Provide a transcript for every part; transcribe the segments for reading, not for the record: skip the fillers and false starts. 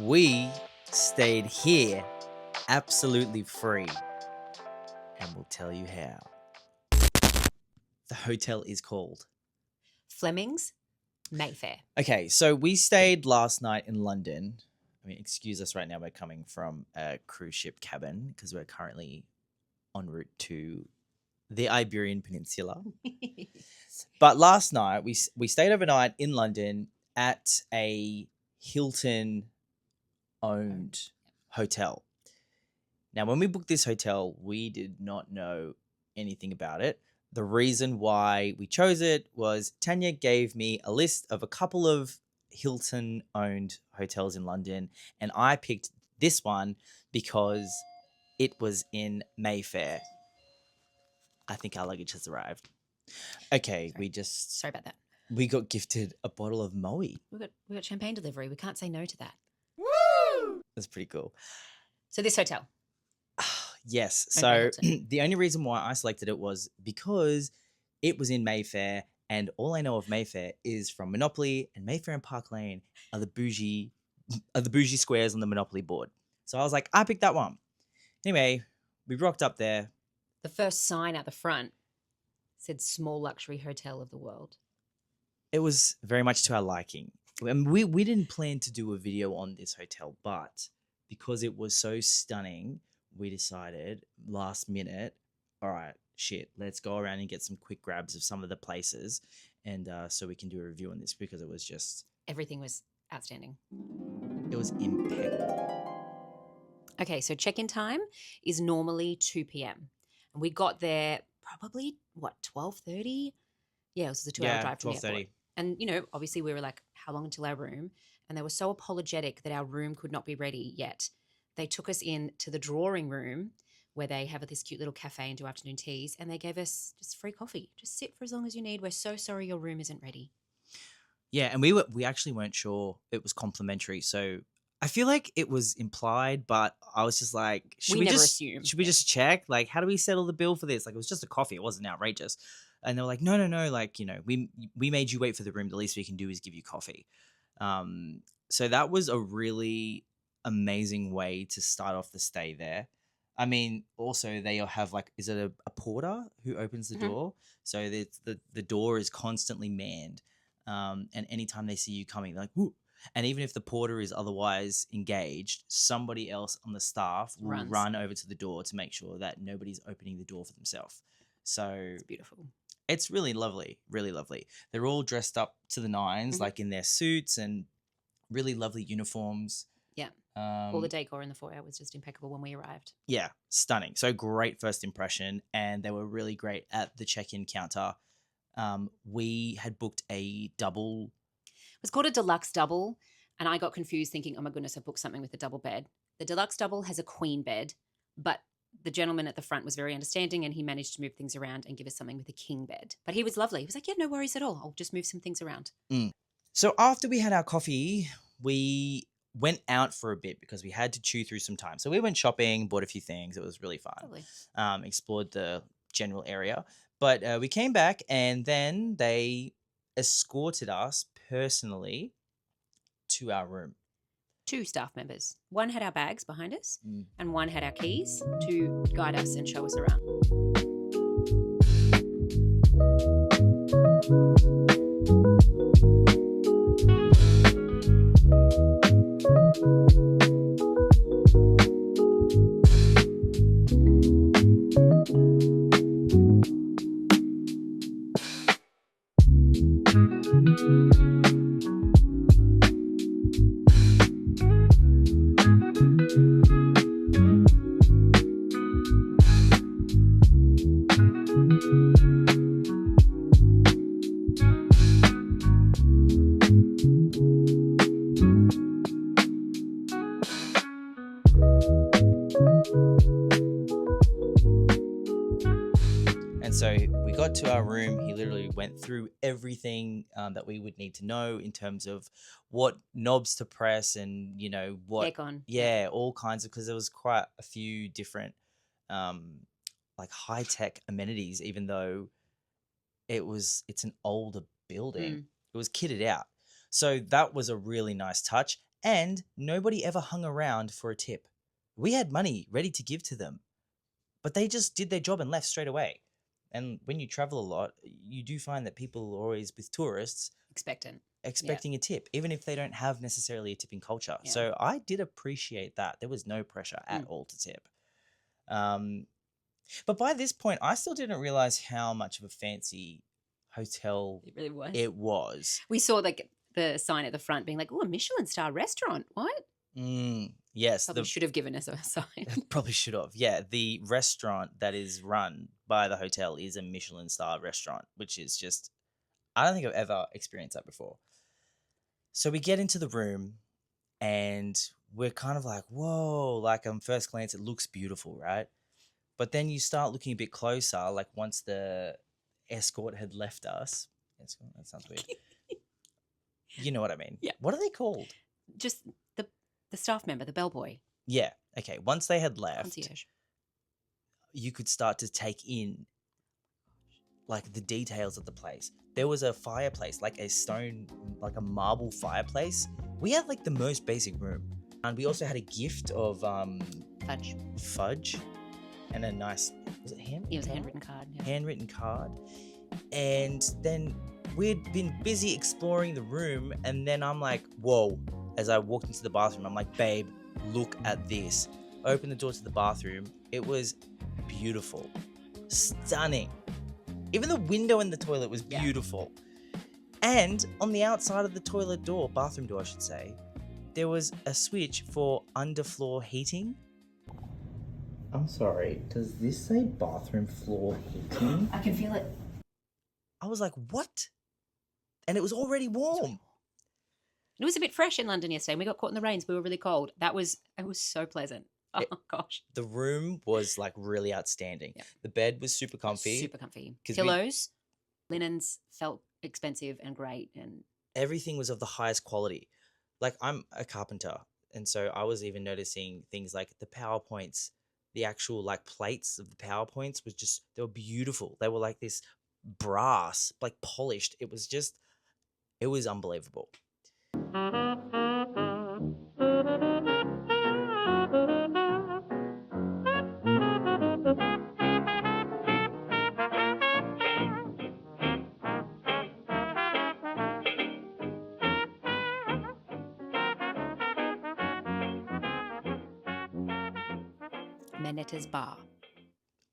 We stayed here absolutely free, and we'll tell you how. The hotel is called. Flemings Mayfair. Okay, so we stayed last night in London. I mean, excuse us right now, we're coming from a cruise ship cabin because we're currently en route to the Iberian Peninsula. But last night, we stayed overnight in London at a Hilton-owned hotel. Now, when we booked this hotel, we did not know anything about it. The reason why we chose it was Tanya gave me a list of a couple of Hilton-owned hotels in London, and I picked this one because it was in Mayfair. I think our luggage has arrived. Okay, Sorry about that. we got gifted a bottle of Moe. We got champagne delivery. We can't say no to that. That's pretty cool. So this hotel. Yes. Okay, So Hilton. the only reason why I selected it was because it was in Mayfair, and all I know of Mayfair is from Monopoly, and Mayfair and Park Lane are the bougie squares on the Monopoly board. So I was like, I picked that one. Anyway, we rocked up there. The first sign out the front said small luxury hotel of the world. It was very much to our liking. And we didn't plan to do a video on this hotel, but because it was so stunning, we decided last minute, all right, shit, let's go around and get some quick grabs of some of the places, and so we can do a review on this because it was just, Everything was outstanding. it was impeccable. Okay, so check-in time is normally 2 p.m. And we got there probably, 12:30? Yeah, it was a 2-hour drive from the airport. 12:30. And, obviously we were like, how long until our room? And they were so apologetic that our room could not be ready yet. They took us in to the drawing room where they have this cute little cafe and do afternoon teas, and they gave us just free coffee. Just sit for as long as you need. We're so sorry your room isn't ready. Yeah, and we actually weren't sure it was complimentary, so I feel like it was implied, but I was just like, should We we never just assume, should we yeah. just check? Like, how do we settle the bill for this? Like, it was just a coffee, it wasn't outrageous. And they were like, no, like, we made you wait for the room. The least we can do is give you coffee. So that was a really amazing way to start off the stay there. I mean, also they'll have like, is it a porter who opens the Mhm. door? So the door is constantly manned. And anytime they see you coming, they're like, whoo. And even if the porter is otherwise engaged, somebody else on the staff will run over to the door to make sure that nobody's opening the door for themselves. So It's beautiful. it's really lovely, really lovely. They're all dressed up to the nines, Mhm. like in their suits and really lovely uniforms. Yeah. All the decor in the foyer was just impeccable when we arrived. Yeah, stunning. So great first impression, and they were really great at the check-in counter. We had booked a double. It was called a deluxe double, and I got confused thinking, oh my goodness, I booked something with a double bed. The deluxe double has a queen bed, but the gentleman at the front was very understanding, and he managed to move things around and give us something with a king bed. But he was lovely. He was like, yeah, no worries at all. I'll just move some things around. So after we had our coffee, we went out for a bit because we had to chew through some time. So we went shopping, bought a few things. It was really fun. Lovely. Explored the general area. But we came back, and then they escorted us personally to our room. 2 staff members. One had our bags behind us, Mm. and one had our keys to guide us and show us around. And so we got to our room. He literally went through everything that we would need to know in terms of what knobs to press and, what. Aircon. Yeah, all kinds of, because there was quite a few different like high-tech amenities, even though it's an older building. It was kitted out. So that was a really nice touch. And nobody ever hung around for a tip. We had money ready to give to them, but they just did their job and left straight away. And when you travel a lot, you do find that people are always with tourists Expectant. expecting a tip, even if they don't have necessarily a tipping culture. Yeah. So I did appreciate that. There was no pressure at all to tip. But by this point, I still didn't realize how much of a fancy hotel It really was. it was. We saw like the sign at the front being like, "Oh, a Michelin star restaurant." What? Yes, Probably should have given us a sign. probably should have. Yeah, the restaurant that is run by the hotel is a Michelin star restaurant, which is just, I don't think I've ever experienced that before. So we get into the room and we're kind of like, whoa, like on first glance, it looks beautiful, right? But then you start looking a bit closer, like once the escort had left us. Escort, that sounds weird. You know what I mean? Yeah. What are they called? Just the staff member, the bellboy, Yeah. Okay. Once they had left, concierge. you could start to take in like the details of the place. There was a fireplace, like a stone, like a marble fireplace. We had like the most basic room. And we also had a gift of fudge and a nice, was it handwritten? It was a handwritten card. Yeah. Handwritten card. And then we'd been busy exploring the room, and then I'm like, whoa, as I walked into the bathroom, I'm like, babe, look at this. I opened the door to the bathroom. It was beautiful, stunning. Even the window in the toilet was beautiful. And on the outside of the toilet door, bathroom door I should say, there was a switch for underfloor heating. I'm sorry, does this say bathroom floor heating? I can feel it. I was like, what? And it was already warm. It was a bit fresh in London yesterday. We got caught in the rains. We were really cold. It was so pleasant. Oh, gosh. The room was like really outstanding. Yeah. The bed was super comfy. Super comfy. Pillows, linens felt expensive and great. And everything was of the highest quality. Like, I'm a carpenter. And so I was even noticing things like the PowerPoints, the actual like plates of the PowerPoints was just, they were beautiful. They were like this brass, like polished. It was unbelievable. Manetta's Bar.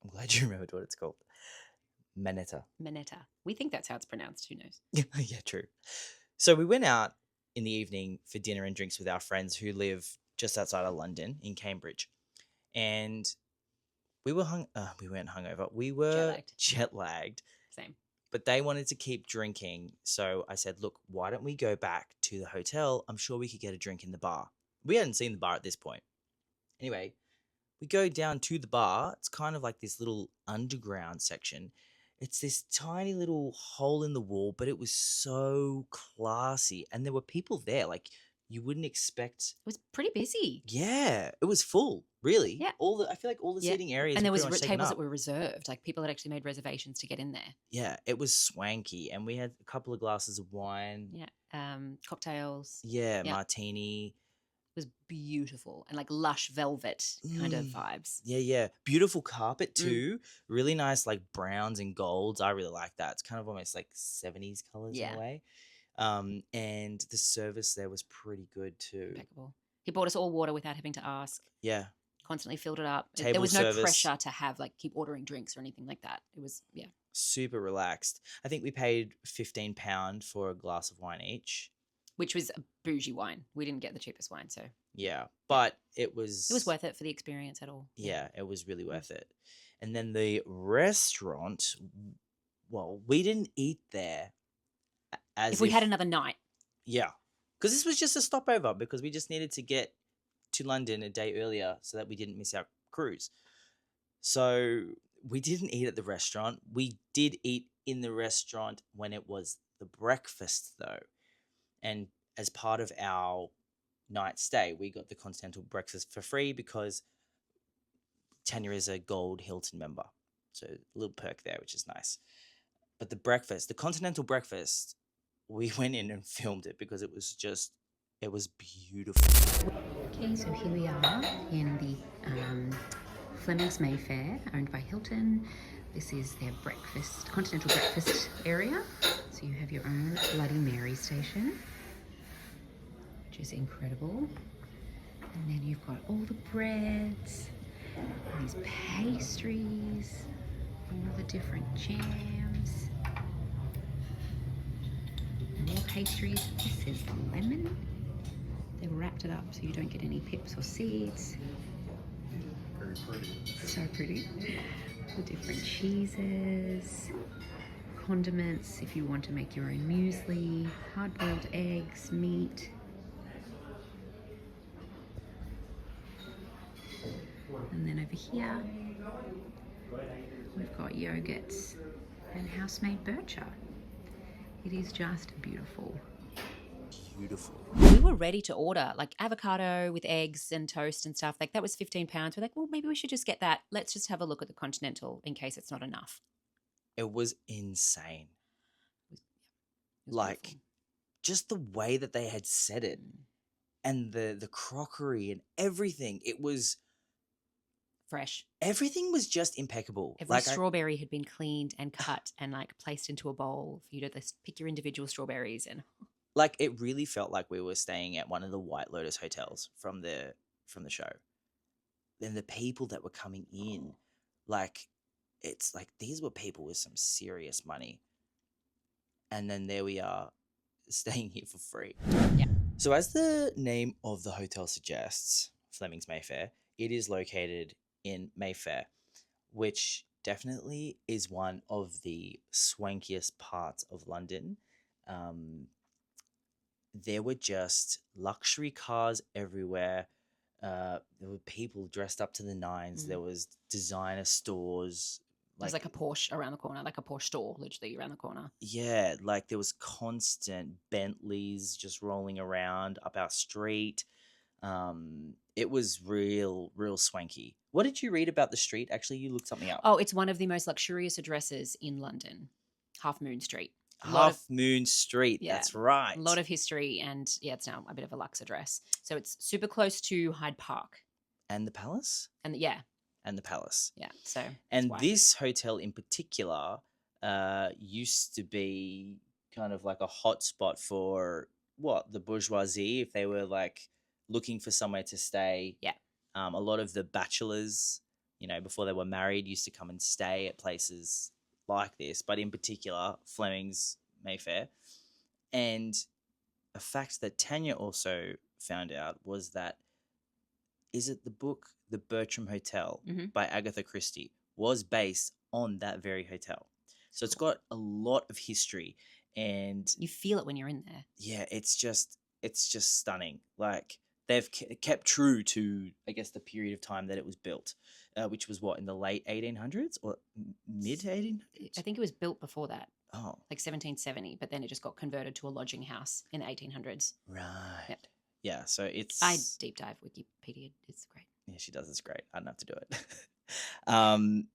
I'm glad you remembered what it's called. Manetta. We think that's how it's pronounced. Who knows? Yeah, true. So we went out in the evening for dinner and drinks with our friends who live just outside of London in Cambridge. And we were we weren't hungover. We were jet lagged. Same. But they wanted to keep drinking. So I said, look, why don't we go back to the hotel? I'm sure we could get a drink in the bar. We hadn't seen the bar at this point. Anyway, we go down to the bar. It's kind of like this little underground section. It's this tiny little hole in the wall, but it was so classy. And there were people there. Like, you wouldn't expect. It was pretty busy. Yeah, it was full, really. Yeah. I feel like all the seating areas and there was tables that were reserved. Like, people had actually made reservations to get in there. Yeah, it was swanky. And we had a couple of glasses of wine. Yeah. Cocktails. Yeah, martini. It was beautiful and like lush velvet kind of vibes. Yeah. Beautiful carpet too. Really nice like browns and golds. I really like that. It's kind of almost like 70s colors in a way. And the service there was pretty good too. Impeccable. He bought us all water without having to ask. Yeah. Constantly filled it up. Table there was no service. pressure to have like keep ordering drinks or anything like that. It was super relaxed. I think we paid £15 for a glass of wine each. Which was a bougie wine. We didn't get the cheapest wine, so. Yeah, but it was worth it for the experience at all. Yeah, it was really worth it. And then the restaurant, well, we didn't eat there if we had another night. Yeah, because this was just a stopover because we just needed to get to London a day earlier so that we didn't miss our cruise. So we didn't eat at the restaurant. We did eat in the restaurant when it was the breakfast, though. And as part of our night stay, we got the Continental breakfast for free because Tanya is a gold Hilton member. So a little perk there, which is nice. But the Continental breakfast, we went in and filmed it because it It was beautiful. Okay, so here we are in the Flemings Mayfair, owned by Hilton. This is their breakfast, continental breakfast area. So you have your own Bloody Mary station, which is incredible. And then you've got all the breads, and these pastries, all the different jams. More pastries. This is lemon. They've wrapped it up so you don't get any pips or seeds. Very pretty. So pretty. The different cheeses, condiments if you want to make your own muesli, hard-boiled eggs, meat. And then over here, we've got yogurts and house-made bircher. It is just beautiful. Beautiful. We were ready to order like avocado with eggs and toast and stuff. Like that was £15. We're like, well, maybe we should just get that. Let's just have a look at the Continental in case it's not enough. It was insane. It was Like, beautiful. just the way that they had said it, and the crockery and everything. It was Fresh. everything was just impeccable. Every strawberry had been cleaned and cut and like placed into a bowl for you to just pick your individual strawberries and Like, it really felt like we were staying at one of the White Lotus hotels from the show. And the people that were coming in, like, it's like these were people with some serious money. And then there we are, staying here for free. Yeah. So as the name of the hotel suggests, Flemings Mayfair, it is located in Mayfair, which definitely is one of the swankiest parts of London. There were just luxury cars everywhere. There were people dressed up to the nines. There was designer stores. there's like a Porsche around the corner, like a Porsche store literally around the corner. Yeah, like there was constant Bentleys just rolling around up our street. It was real swanky. What did you read about the street? Actually, you looked something up. Oh, it's one of the most luxurious addresses in London, Half Moon Street. Half Moon Street. yeah, That's right. A lot of history, and yeah, it's now a bit of a luxe address. So it's super close to Hyde Park. And the Palace? And yeah. And the Palace. Yeah. So and this hotel in particular used to be kind of like a hot spot for the bourgeoisie, if they were like looking for somewhere to stay. Yeah. A lot of the bachelors, before they were married, used to come and stay at places like this, but in particular Flemings Mayfair. And a fact that Tanya also found out was that the book The Bertram Hotel by Agatha Christie was based on that very hotel. So it's got a lot of history, and you feel it when you're in there. Yeah, it's just stunning. Like, they've kept true to, I guess, the period of time that it was built, which was in the late 1800s or mid 1800s? I think it was built before that. Oh. Like 1770, but then it just got converted to a lodging house in the 1800s. Right. Yep. Yeah, so it's... I deep dive Wikipedia. It's great. Yeah, she does. It's great. I don't have to do it.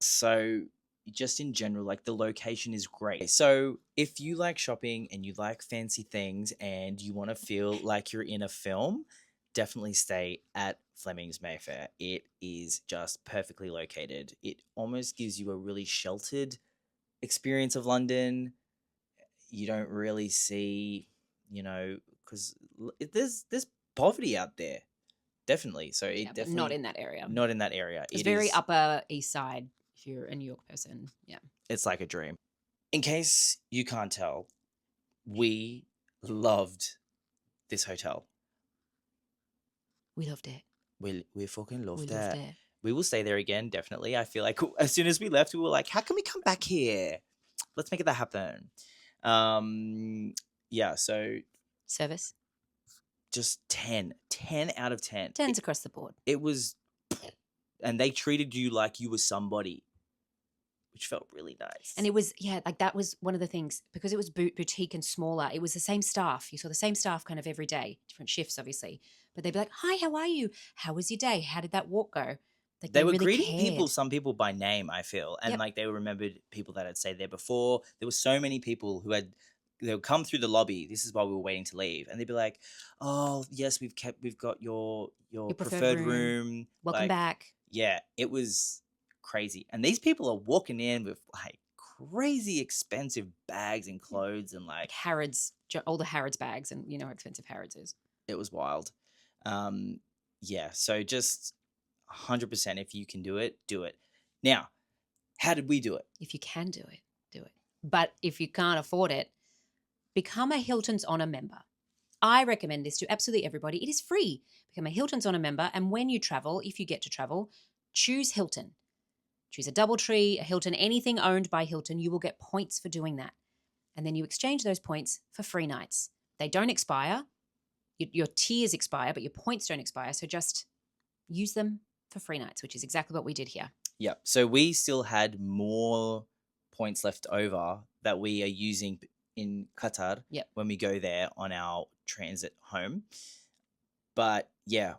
So just in general, like, the location is great. So if you like shopping and you like fancy things and you want to feel like you're in a film, definitely stay at Flemings Mayfair. It is just perfectly located. It almost gives you a really sheltered experience of London. You don't really see, because there's poverty out there. Definitely. So definitely not in that area. Not in that area. It's very Upper East Side if you're a New York person. Yeah. It's like a dream. In case you can't tell, we loved this hotel. We loved it. We fucking loved We loved it. it. We will stay there again, definitely. I feel like as soon as we left, we were like, how can we come back here? Let's make that happen. Yeah, so... Service? Just 10 out of 10. 10s across the board. It was, and they treated you like you were somebody, which felt really nice. And it was, like that was one of the things, because it was boutique and smaller. It was the same staff. You saw the same staff kind of every day, different shifts, obviously. But they'd be like, hi, how are you? How was your day? How did that walk go? Like, they were really greeting cared. some people by name, I feel. And Yep. like, they remembered people that had stayed there before. There were so many people who had they'll come through the lobby. This is while we were waiting to leave, and they'd be like, "Oh yes, we've got your preferred preferred room. room. Welcome back. Yeah, it was crazy. And these people are walking in with like crazy expensive bags and clothes and Like like Harrods, all the Harrods bags, and you know how expensive Harrods is. it was wild. Yeah, so just 100% if you can do it, do it. Now, how did we do it? If you can do it, do it. But if you can't afford it, become a Hilton's Honor member. I recommend this to absolutely everybody. It is free. Become a Hilton's Honor member, and when you travel, if you get to travel, choose Hilton. Choose a DoubleTree, a Hilton, anything owned by Hilton. You will get points for doing that. And then you exchange those points for free nights. They don't expire. Your tiers expire, but your points don't expire. So just use them for free nights, which is exactly what we did here. Yep. So we still had more points left over that we are using in Qatar Yep. when we go there on our transit home. But yeah,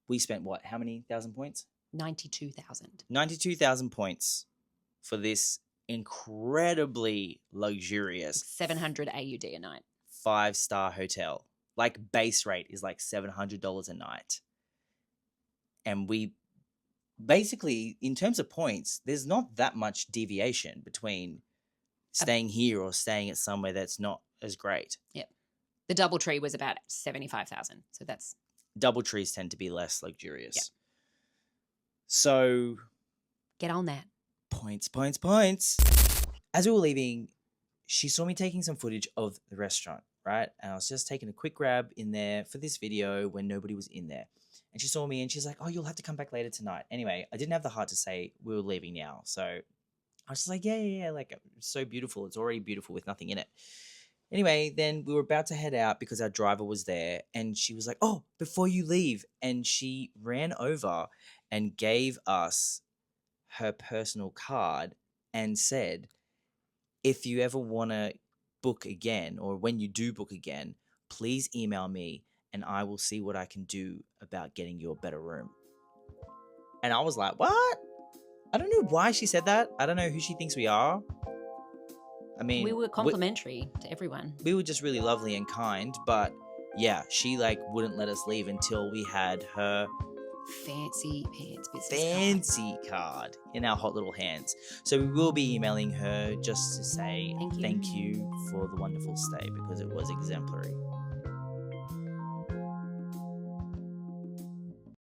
we spent what? How many thousand points? 92,000. 92,000 points for this incredibly luxurious 700 AUD a night. 5-star hotel. Like base rate is like $700 a night. And we basically, in terms of points, there's not that much deviation between staying here or staying at somewhere that's not as great. Yep. The DoubleTree was about 75,000. So that's... DoubleTrees tend to be less luxurious. Yep. So... Get on that. Points. As we were leaving, she saw me taking some footage of the restaurant, right? And I was just taking a quick grab in there for this video when nobody was in there. And she saw me and she's like, "Oh, you'll have to come back later tonight." Anyway, I didn't have the heart to say we were leaving now. So I was just like, yeah. Like, it's so beautiful. It's already beautiful with nothing in it. Anyway, then we were about to head out because our driver was there. And she was like, "Oh, before you leave." And she ran over and gave us her personal card and said, "If you ever want to book again, or when you do book again, please email me and I will see what I can do about getting you a better room." And I was like, what? I don't know why she said that. I don't know who she thinks we are. I mean, we were complimentary to everyone. We were just really lovely and kind, but yeah, she like wouldn't let us leave until we had her fancy pants business card in our hot little hands. So we will be emailing her just to say thank you for the wonderful stay, because it was exemplary.